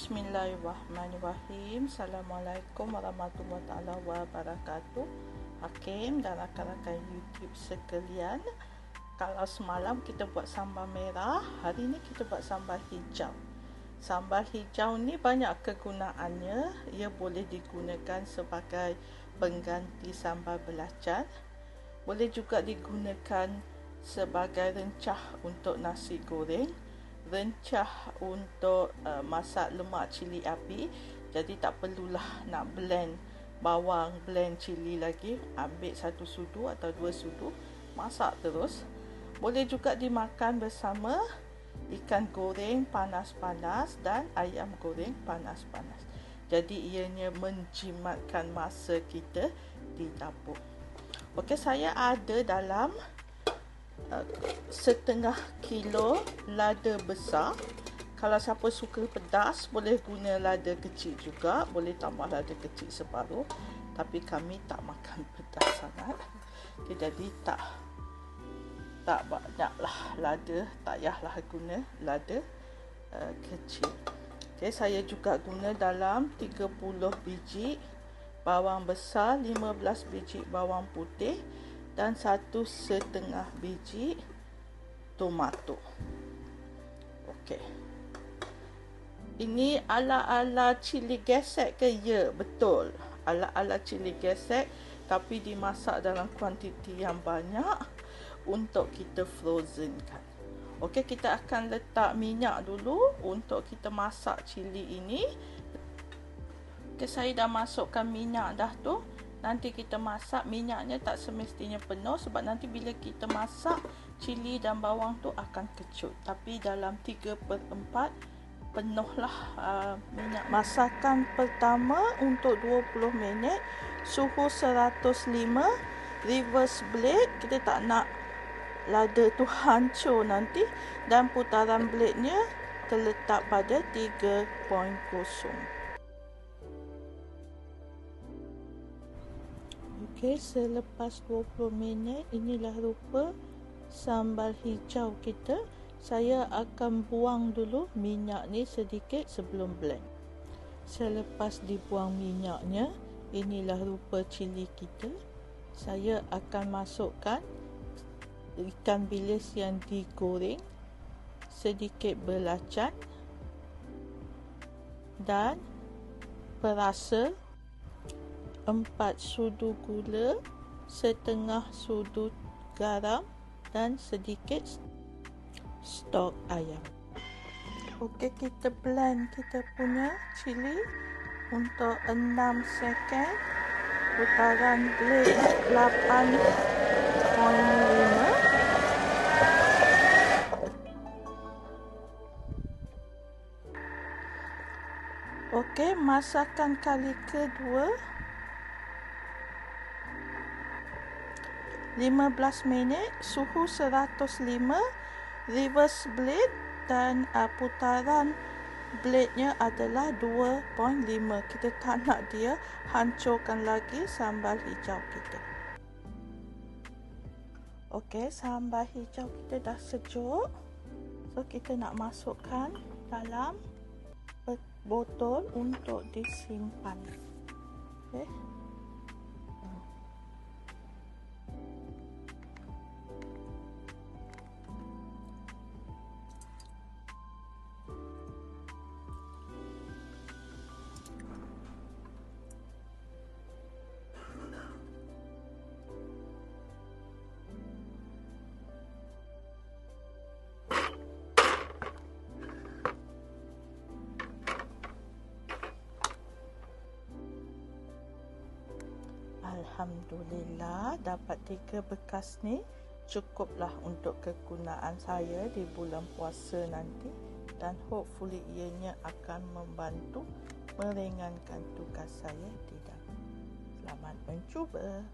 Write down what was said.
Bismillahirrahmanirrahim. Assalamualaikum warahmatullahi wabarakatuh. Hakim dan rakan-rakan YouTube sekalian, kalau semalam kita buat sambal merah, hari ni kita buat sambal hijau. Sambal hijau ni banyak kegunaannya. Ia boleh digunakan sebagai pengganti sambal belacan. Boleh juga digunakan sebagai rencah untuk nasi goreng, rencah untuk masak lemak cili api. Jadi tak perlulah nak blend bawang, blend cili lagi. Ambil 1 sudu atau 2 sudu, masak terus. Boleh juga dimakan bersama ikan goreng panas-panas dan ayam goreng panas-panas. Jadi ianya menjimatkan masa kita di dapur. Okey, saya ada dalam setengah kilo lada besar. Kalau siapa suka pedas, boleh guna lada kecil juga. Boleh tambah lada kecil separuh. Tapi kami tak makan pedas sangat. Okay, jadi tak banyaklah lada. Tak payahlah guna lada kecil. Okay, saya juga guna dalam 30 biji bawang besar, 15 biji bawang putih dan 1,5 biji tomato. Okey. Ini ala-ala cili gesek ke? Ya, betul. Ala-ala cili gesek, tapi dimasak dalam kuantiti yang banyak untuk kita frozenkan. Okey, kita akan letak minyak dulu untuk kita masak cili ini. Okey, saya dah masukkan minyak dah tu. Nanti kita masak, minyaknya tak semestinya penuh sebab nanti bila kita masak, cili dan bawang tu akan kecut. Tapi dalam 3/4 penuhlah minyak. Masakan pertama untuk 20 minit, suhu 105, reverse blade. Kita tak nak lada tu hancur nanti, dan putaran blade-nya terletak pada 3.0. Okey, selepas 20 minit, inilah rupa sambal hijau kita. Saya akan buang dulu minyak ni sedikit sebelum blend. Selepas dibuang minyaknya, inilah rupa cili kita. Saya akan masukkan ikan bilis yang digoreng, sedikit belacan dan perasa, 4 sudu gula, setengah sudu garam dan sedikit stok ayam. Okey, kita blend kita punya cili untuk 6 second. Putaran blade 8.5. Okey, masakan kali kedua 15 minit, suhu 105, reverse blade, dan putaran blade-nya adalah 2.5. Kita tak nak dia hancurkan lagi sambal hijau kita. Okey, sambal hijau kita dah sejuk. So, kita nak masukkan dalam botol untuk disimpan. Okey. Alhamdulillah, dapat 3 bekas ni. Cukuplah untuk kegunaan saya di bulan puasa nanti, dan hopefully ianya akan membantu meringankan tugas saya di dapur. Selamat mencuba.